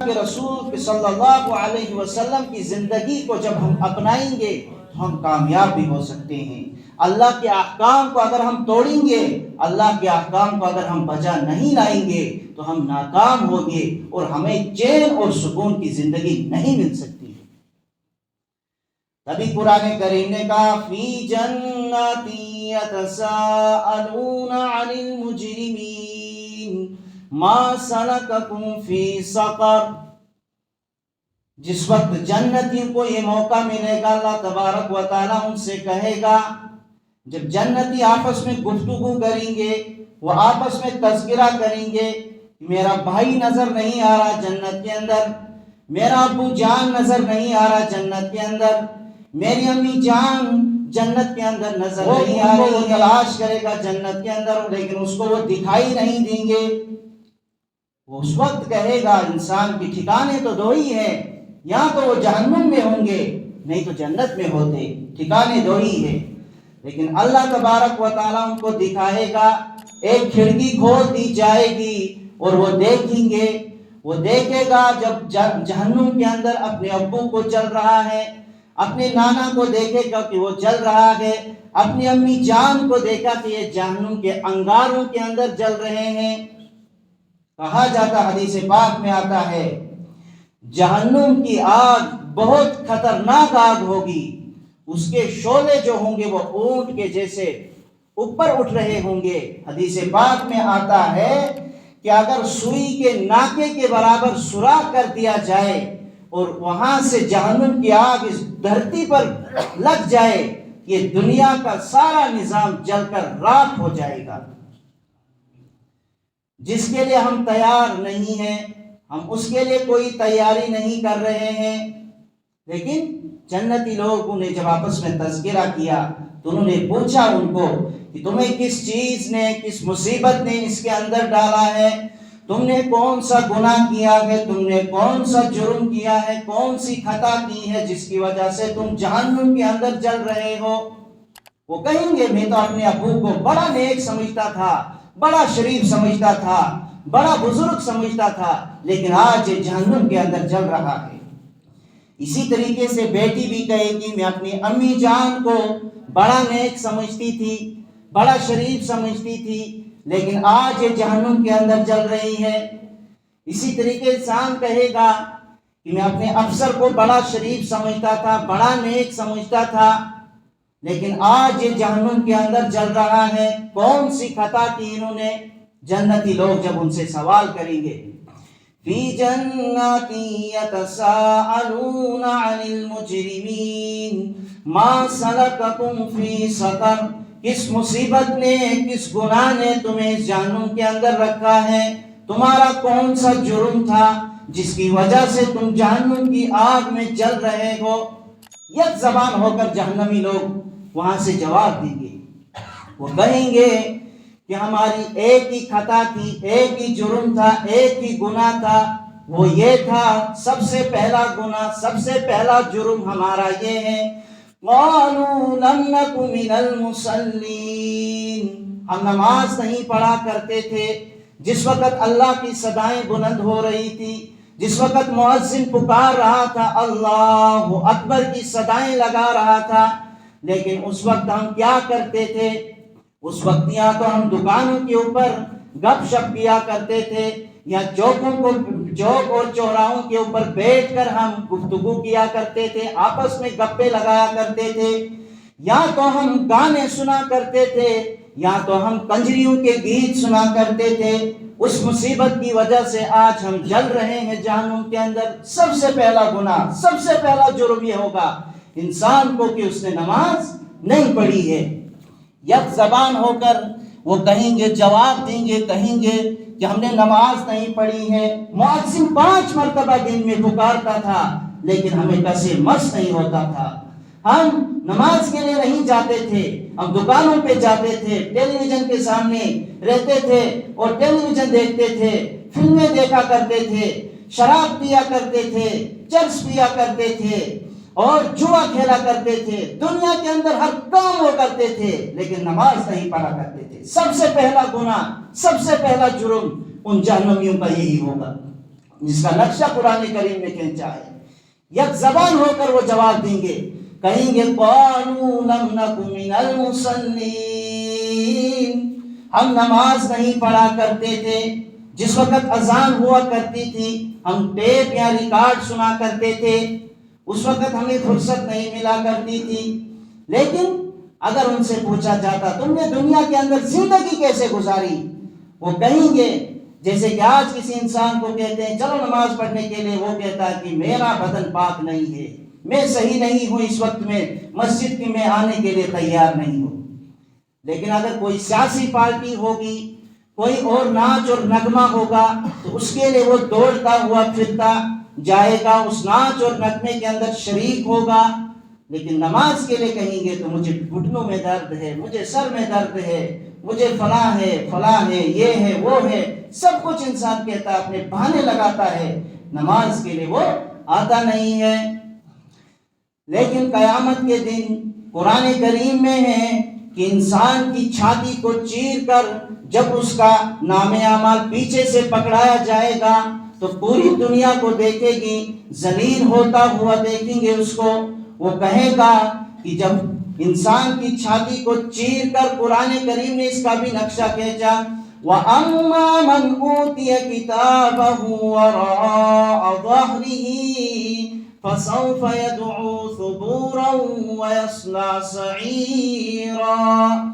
کہ رسول صلی اللہ علیہ وسلم کی زندگی کو جب ہم اپنائیں گے تو ہم کامیاب بھی ہو سکتے ہیں۔ اللہ کے احکام کو اگر ہم توڑیں گے، اللہ کے احکام کو اگر ہم بجا نہیں لائیں گے تو ہم ناکام ہوں گے اور ہمیں چین اور سکون کی زندگی نہیں مل سکتی۔ تبھی قرآن کریم نے کہا فی جنات یتساءلون عن المجرمین ما سلککم فی سقر۔ جس وقت جنتیوں کو یہ موقع ملے گا، اللہ تبارک و تعالیٰ ان سے کہے گا، جب جنتی آپس میں گفتگو کریں گے، وہ آپس میں تذکرہ کریں گے، میرا بھائی نظر نہیں آ رہا جنت کے اندر، میرا ابو جان نظر نہیں آ رہا جنت کے اندر، میری امی جان جنت کے اندر نظر نہیں آ رہی، وہ تلاش کرے گا جنت کے اندر لیکن اس کو وہ دکھائی نہیں دیں گے۔ وہ اس وقت کہے گا انسان کے ٹھکانے تو دو ہی ہیں، یا تو وہ جہنم میں ہوں گے نہیں تو جنت میں ہوتے، ٹھکانے دو ہی ہیں۔ لیکن اللہ تبارک و تعالیٰ ان کو دکھائے گا، ایک کھڑکی کھول دی جائے گی اور وہ دیکھیں گے، وہ دیکھے گا جب جہنم کے اندر اپنے ابو کو جل رہا ہے، اپنے نانا کو دیکھے گا کہ وہ جل رہا ہے، اپنی امی جان کو دیکھا کہ یہ جہنم کے انگاروں کے اندر جل رہے ہیں۔ کہا جاتا حدیث پاک میں آتا ہے جہنم کی آگ بہت خطرناک آگ ہوگی، اس کے شعلے جو ہوں گے وہ اونٹ کے جیسے اوپر اٹھ رہے ہوں گے۔ حدیث پاک میں آتا ہے کہ اگر سوئی کے ناکے کے برابر سوراخ کر دیا جائے اور وہاں سے جہنم کی آگ اس دھرتی پر لگ جائے، یہ دنیا کا سارا نظام جل کر راکھ ہو جائے گا۔ جس کے لیے ہم تیار نہیں ہیں، ہم اس کے لیے کوئی تیاری نہیں کر رہے ہیں، لیکن جنتی لوگوں نے جب آپس میں تذکرہ کیا تو انہوں نے پوچھا ان کو کہ تمہیں کس چیز نے، کس مصیبت نے اس کے اندر ڈالا ہے، تم نے کون سا گناہ کیا ہے، تم نے کون سا جرم کیا ہے، کون سی خطا کی ہے جس کی وجہ سے تم جہنم کے اندر جل رہے ہو۔ وہ کہیں گے میں تو اپنے ابو کو بڑا نیک سمجھتا تھا، بڑا شریف سمجھتا تھا، بڑا بزرگ سمجھتا تھا، لیکن آج یہ جہنم کے اندر جل رہا ہے۔ اسی طریقے سے بیٹی بھی کہے گی میں اپنی امی جان کو بڑا نیک سمجھتی تھی، بڑا شریف سمجھتی تھی، لیکن آج یہ جہنم کے اندر جل رہی ہے۔ اسی طریقے انسان کہے گا کہ میں اپنے افسر کو بڑا شریف سمجھتا تھا، بڑا نیک سمجھتا تھا، لیکن آج یہ جہنم کے اندر جل رہا ہے، کون سی خطا کی انہوں نے؟ جنتی لوگ جب ان سے سوال کریں گے فی جنات یتساءلون عن المجرمین ما سلککم فی سقر، کس مصیبت نے، کس گناہ نے تمہیں جہنم کے اندر رکھا ہے، تمہارا کون سا جرم تھا جس کی وجہ سے تم جہنم کی آگ میں جل رہے ہو؟ یک زبان ہو کر جہنمی لوگ وہاں سے جواب دیں گے، وہ کہیں گے کہ ہماری ایک ہی خطا تھی، ایک ہی جرم تھا، ایک ہی گناہ تھا، وہ یہ تھا، سب سے پہلا گناہ، سب سے پہلا جرم ہمارا یہ ہے قالوا لم نک من المصلین، ہم نماز نہیں پڑھا کرتے تھے جس وقت اللہ کی صدائیں بلند ہو رہی تھی، جس وقت مؤذن پکار رہا تھا، اللہ اکبر کی صدائیں لگا رہا تھا، لیکن اس وقت ہم کیا کرتے تھے؟ اس وقت یا تو ہم دکانوں کے اوپر گپ شپ کیا کرتے تھے، یا چوک اور چوراہوں کے اوپر بیٹھ کر ہم گفتگو کیا کرتے تھے، آپس میں گپے لگایا کرتے تھے، یا تو ہم گانے سنا کرتے تھے، یا تو ہم کنجریوں کے گیت سنا کرتے تھے۔ اس مصیبت کی وجہ سے آج ہم جل رہے ہیں جہنم کے اندر۔ سب سے پہلا گناہ، سب سے پہلا جرم یہ ہوگا انسان کو کہ اس نے نماز نہیں پڑھی ہے۔ یک زبان ہو کر وہ کہیں گے، جواب دیں گے، کہیں گے کہ ہم نے نماز نہیں پڑھی ہے، مؤذن 5 مرتبہ دن میں پکارتا تھا لیکن ہمیں کسے مس نہیں ہوتا تھا، ہم نماز کے لیے نہیں جاتے تھے، ہم دکانوں پہ جاتے تھے، ٹیلی ویژن کے سامنے رہتے تھے اور ٹیلی ویژن دیکھتے تھے، فلمیں دیکھا کرتے تھے، شراب پیا کرتے تھے، چرس پیا کرتے تھے اور جوا کھیلا کرتے تھے، دنیا کے اندر ہر کام وہ کرتے تھے لیکن نماز نہیں پڑھا کرتے تھے۔ سب سے پہلا گناہ، سب سے پہلا جرم ان جہنمیوں کا یہی ہوگا۔ جس کا نقشہ قرآن کریم میں کھینچا ہے، یک زبان ہو کر وہ جواب دیں گے، کہیں گے قالوا لم نک من المصلین، ہم نماز نہیں پڑھا کرتے تھے، جس وقت اذان ہوا کرتی تھی ہم ٹیپ یا ریکارڈ سنا کرتے تھے، اس وقت ہمیں فرصت نہیں ملا کرتی تھی۔ لیکن اگر ان سے پوچھا جاتا تم نے دنیا کے اندر زندگی کیسے گزاری، وہ کہیں گے جیسے کہ آج کسی انسان کو کہتے ہیں چلو نماز پڑھنے کے لیے، وہ کہتا ہے کہ میرا بدن پاک نہیں ہے، میں صحیح نہیں ہوں، اس وقت میں مسجد کی میں آنے کے لیے تیار نہیں ہوں۔ لیکن اگر کوئی سیاسی پارٹی ہوگی، کوئی اور ناچ اور نغمہ ہوگا، تو اس کے لیے وہ دوڑتا ہوا پھرتا جائے گا، اس ناچ اور نغمے کے اندر شریک ہوگا۔ لیکن نماز کے لیے کہیں گے تو مجھے گھٹنوں میں درد ہے، مجھے سر میں درد ہے، مجھے فلاں ہے فلاں ہے، یہ ہے وہ ہے، سب کچھ انسان کہتا ہے، اپنے بہانے لگاتا ہے، نماز کے لیے وہ آتا نہیں ہے۔ لیکن قیامت کے دن قرآن کریم میں ہے کہ انسان کی چھاتی کو چیر کر جب اس کا نام اعمال پیچھے سے پکڑایا جائے گا تو پوری دنیا کو دیکھے گی، ذلیل ہوتا ہوا دیکھیں گے اس کو۔ وہ کہے گا کہ جب انسان کی چھاتی کو چیر کر قرآن کریم نے اس کا بھی نقشہ کھینچا، وَأَمَّا مَنْ أُوتِيَ كِتَابَهُ وَرَاءَ ظَهْرِهِ فَسَوْفَ يَدْعُو ثُبُورًا وَيَصْلَىٰ سَعِيرًا۔